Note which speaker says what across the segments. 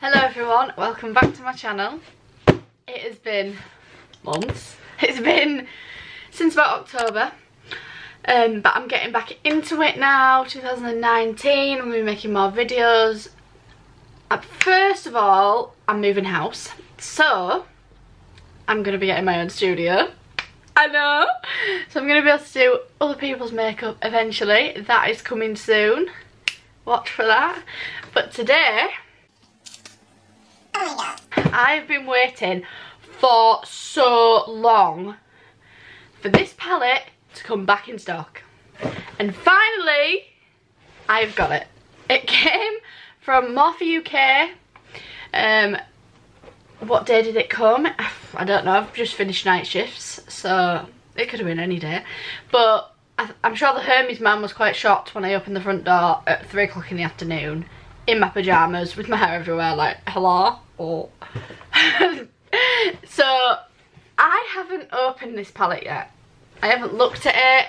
Speaker 1: Hello everyone, welcome back to my channel. It has been months. It's been since about October, but I'm getting back into it now. 2019, I'm going to be making more videos. First of all, I'm moving house, so I'm going to be getting my own studio. I know, so I'm going to be able to do other people's makeup eventually. That is coming soon. Watch for that. But today, I've been waiting for so long for this palette to come back in stock, and finally I've got it. It came from Morphe UK. What day did it come? I don't know, I've just finished night shifts, so it could have been any day, but I'm sure the Hermes man was quite shocked when I opened the front door at 3 o'clock in the afternoon in my pyjamas with my hair everywhere, like, hello? Oh. So I haven't opened this palette yet. I haven't looked at it,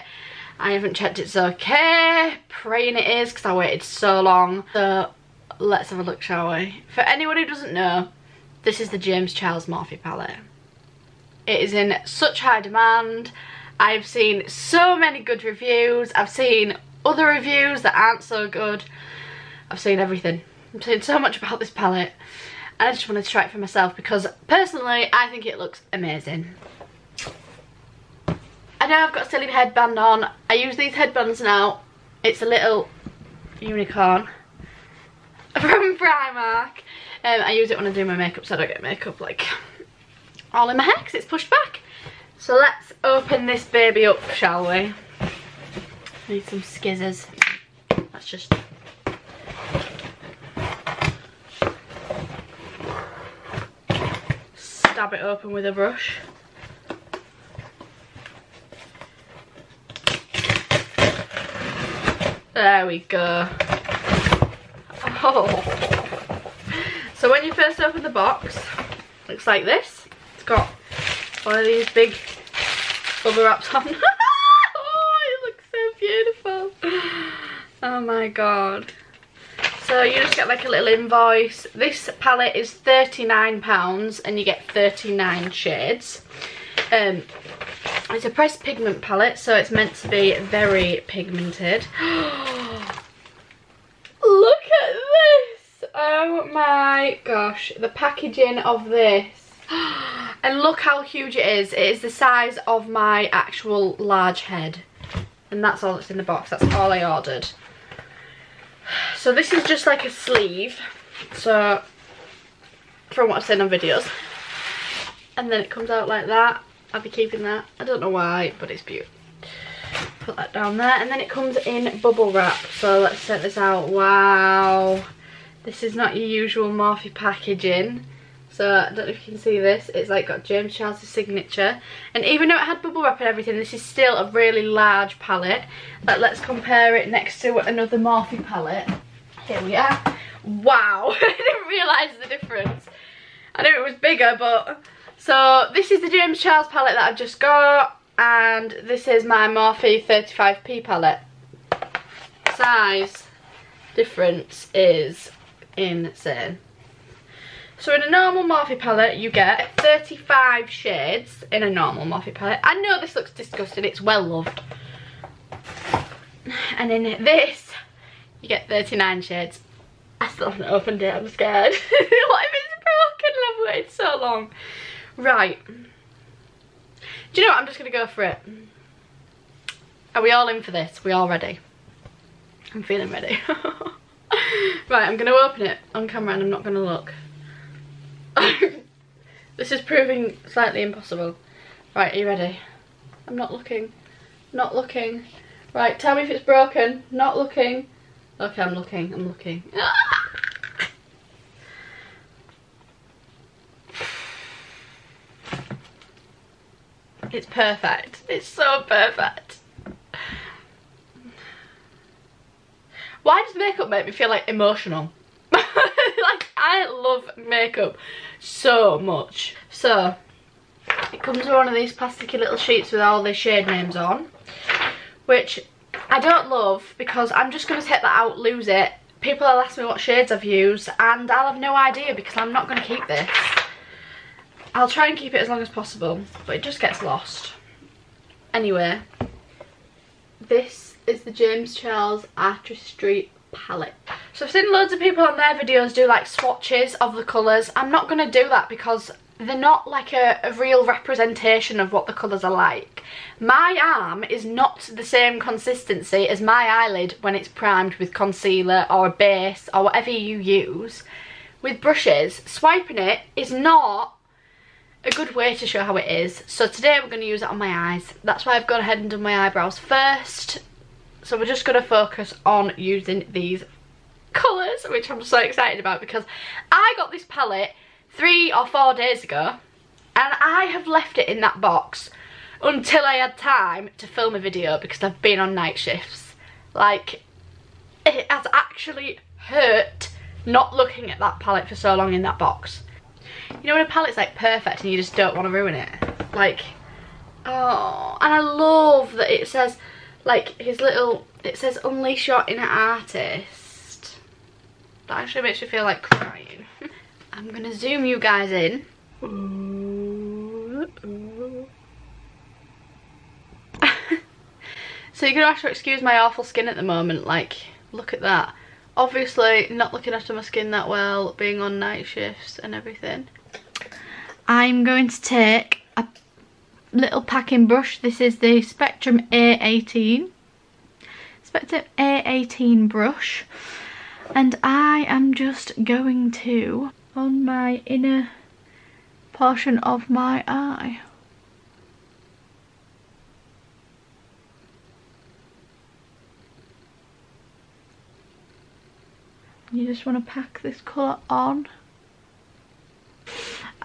Speaker 1: I haven't checked it's okay, praying it is because I waited so long. So let's have a look, shall we? For anyone who doesn't know, this is the James Charles Morphe palette. It is in such high demand. I've seen so many good reviews. I've seen other reviews that aren't so good. I've seen everything. I've seen so much about this palette. I just wanted to try it for myself because personally I think it looks amazing. I know I've got a silly headband on. I use these headbands now. It's a little unicorn from Primark. I use it when I do my makeup so I don't get makeup like all in my hair because it's pushed back. So let's open this baby up, shall we? Need some skizzers. Let's just... stab it open with a brush. There we go. Oh. So when you first open the box, it looks like this. It's got one of these big bubble wraps on. Oh, it looks so beautiful. Oh my god. So you just get like a little invoice. This palette is £39 and you get 39 shades. It's a pressed pigment palette, so it's meant to be very pigmented. Look at this! Oh my gosh, the packaging of this. And look how huge it is. It is the size of my actual large head. And that's all that's in the box. That's all I ordered. So this is just like a sleeve. So, from what I've seen on videos. And then it comes out like that. I'll be keeping that. I don't know why, but it's beautiful. Put that down there. And then it comes in bubble wrap. So let's set this out. Wow. This is not your usual Morphe packaging. So I don't know if you can see this. It's like got James Charles' signature. And even though it had bubble wrap and everything, this is still a really large palette. Like, let's compare it next to another Morphe palette. Here we are. Wow. I didn't realise the difference. I knew it was bigger, but... So this is the James Charles palette that I've just got. And this is my Morphe 35p palette. Size difference is insane. So in a normal Morphe palette you get 35 shades in a normal Morphe palette. I know this looks disgusting, it's well loved. And in this you get 39 shades. I still haven't opened it, I'm scared. What if it's broken? I've waited so long. Right. Do you know what, I'm just going to go for it. Are we all in for this? We all ready? I'm feeling ready. Right, I'm going to open it on camera and I'm not going to look. This is proving slightly impossible. Right, are you ready? I'm not looking. Not looking. Right, tell me if it's broken. Not looking. Okay, I'm looking. I'm looking. It's perfect. It's so perfect. Why does makeup make me feel like emotional? Like, I love makeup so much. So it comes with one of these plasticky little sheets with all the shade names on, which I don't love because I'm just going to take that out, lose it, people will ask me what shades I've used and I'll have no idea because I'm not going to keep this. I'll try and keep it as long as possible, but it just gets lost. Anyway, this is the James Charles Artistry palette. So I've seen loads of people on their videos do like swatches of the colours. I'm not going to do that because they're not like a real representation of what the colours are like. My arm is not the same consistency as my eyelid when it's primed with concealer or a base or whatever you use. With brushes, swiping it is not a good way to show how it is. So today we're going to use it on my eyes. That's why I've gone ahead and done my eyebrows first. So we're just going to focus on using these colours, which I'm so excited about because I got this palette 3 or 4 days ago and I have left it in that box until I had time to film a video because I've been on night shifts. Like, it has actually hurt not looking at that palette for so long in that box. You know when a palette's like perfect and you just don't want to ruin it? Like, oh, and I love that it says, like, his little, it says unleash your inner artist. That actually makes me feel like crying. I'm gonna zoom you guys in. So you're gonna have to excuse my awful skin at the moment. Like, look at that. Obviously not looking after my skin that well, being on night shifts and everything. I'm going to take a little packing brush. This is the Spectrum A18. Spectrum A18 brush. And I am just going to, on my inner portion of my eye. You just want to pack this colour on.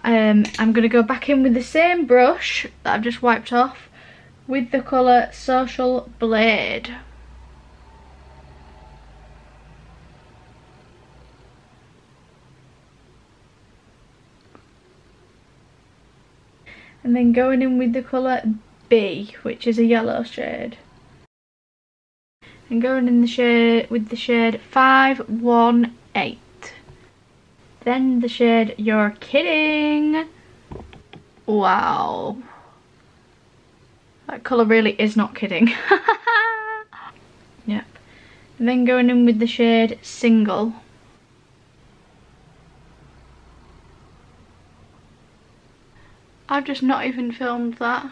Speaker 1: I'm going to go back in with the same brush that I've just wiped off with the colour Social Blade. And then going in with the colour B, which is a yellow shade. And going in the shade with the shade 518. Then the shade You're Kidding. Wow. That colour really is not kidding. Yep. And then going in with the shade Single. I've just not even filmed that.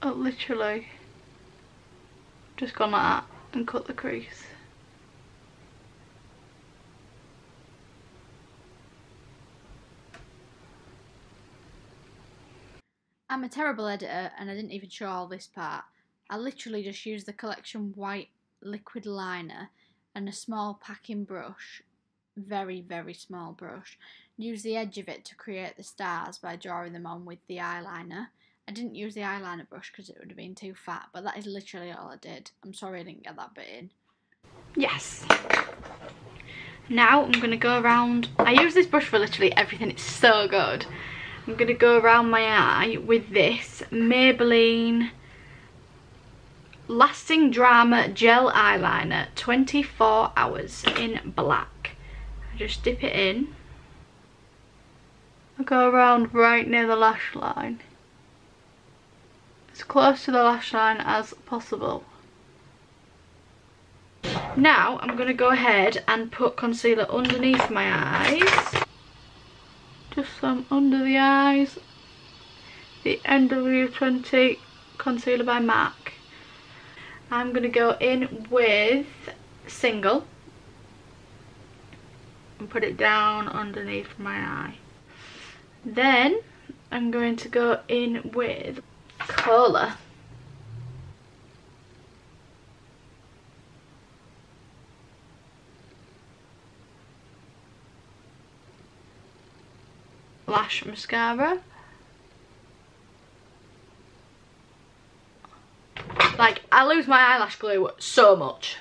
Speaker 1: Oh, literally. Just gone like that and cut the crease. I'm a terrible editor and I didn't even show all this part. I literally just used the Collection White liquid liner and a small packing brush, very, very small brush. Use the edge of it to create the stars by drawing them on with the eyeliner. I didn't use the eyeliner brush because it would have been too fat, but that is literally all I did. I'm sorry I didn't get that bit in. Yes. Now I'm going to go around. I use this brush for literally everything. It's so good. I'm going to go around my eye with this Maybelline Lasting Drama Gel Eyeliner 24 Hours in black. I just dip it in. I go around right near the lash line. As close to the lash line as possible. Now I'm going to go ahead and put concealer underneath my eyes. Just some under the eyes. The NW20 concealer by MAC. I'm going to go in with Single and put it down underneath my eye. Then I'm going to go in with Cola. Lash mascara. Like, I lose my eyelash glue so much.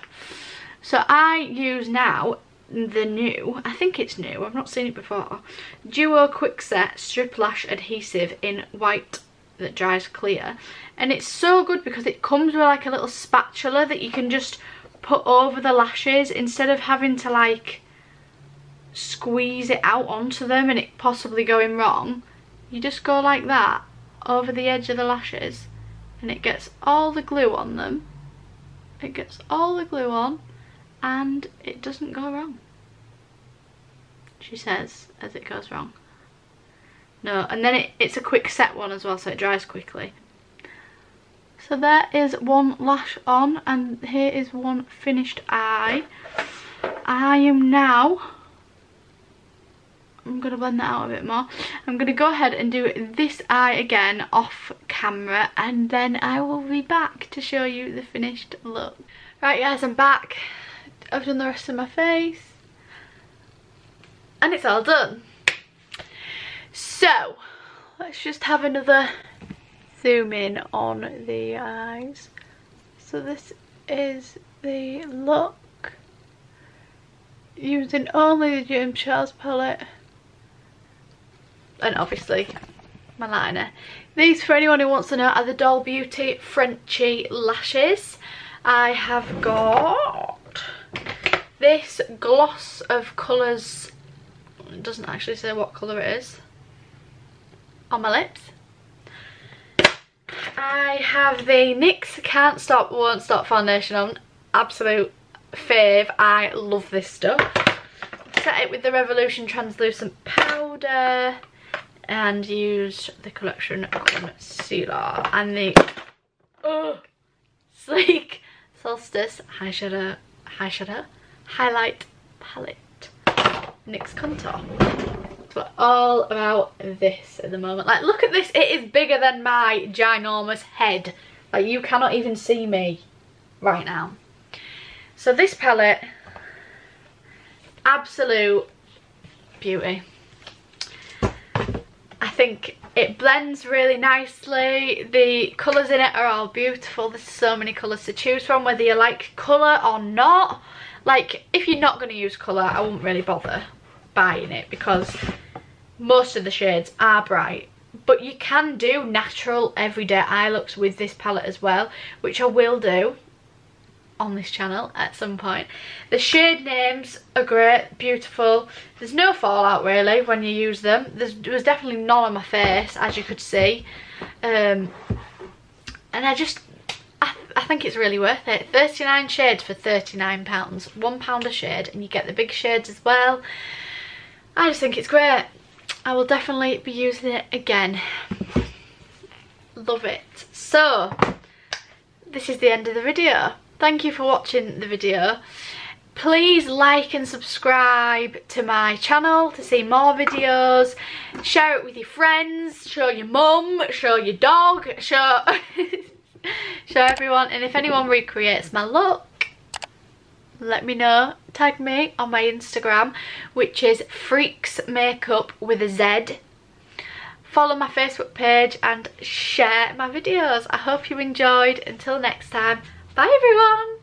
Speaker 1: So I use now the new, I think it's new, I've not seen it before, Duo Quick Set Strip Lash Adhesive in white that dries clear. And it's so good because it comes with like a little spatula that you can just put over the lashes instead of having to like squeeze it out onto them and it possibly going wrong. You just go like that over the edge of the lashes and it gets all the glue on them. It gets all the glue on and it doesn't go wrong, she says, as it goes wrong. No, and then it's a quick set one as well, so it dries quickly. So there is one lash on and here is one finished eye. I'm going to blend that out a bit more. I'm going to go ahead and do this eye again off camera and then I will be back to show you the finished look. Right guys, I'm back. I've done the rest of my face and it's all done. So let's just have another zoom in on the eyes. So this is the look using only the James Charles palette and obviously my liner. These, for anyone who wants to know, are the Doll Beauty Frenchy lashes. I have got this gloss of colours, it doesn't actually say what colour it is, on my lips. I have the NYX Can't Stop Won't Stop foundation on, absolute fave. I love this stuff. Set it with the Revolution translucent powder and used the Collection concealer and the Sleek Solstice highlight palette, NYX contour. So all about this at the moment. Like, look at this, it is bigger than my ginormous head. Like, you cannot even see me right now. So this palette, absolute beauty. I think it blends really nicely. The colours in it are all beautiful. There's so many colours to choose from, whether you like colour or not. Like, if you're not going to use colour, I wouldn't really bother buying it because most of the shades are bright. But you can do natural everyday eye looks with this palette as well, which I will do on this channel at some point. The shade names are great, beautiful. There's no fallout really when you use them. There was definitely none on my face, as you could see. And I think it's really worth it. 39 shades for £39. £1 a shade, and you get the big shades as well. I just think it's great. I will definitely be using it again. Love it. So this is the end of the video. Thank you for watching the video. Please like and subscribe to my channel to see more videos. Share it with your friends, show your mum, show your dog, show everyone. And if anyone recreates my look, let me know. Tag me on my Instagram, which is Freaks Makeup with a Z. Follow my Facebook page and share my videos. I hope you enjoyed. Until next time, bye everyone.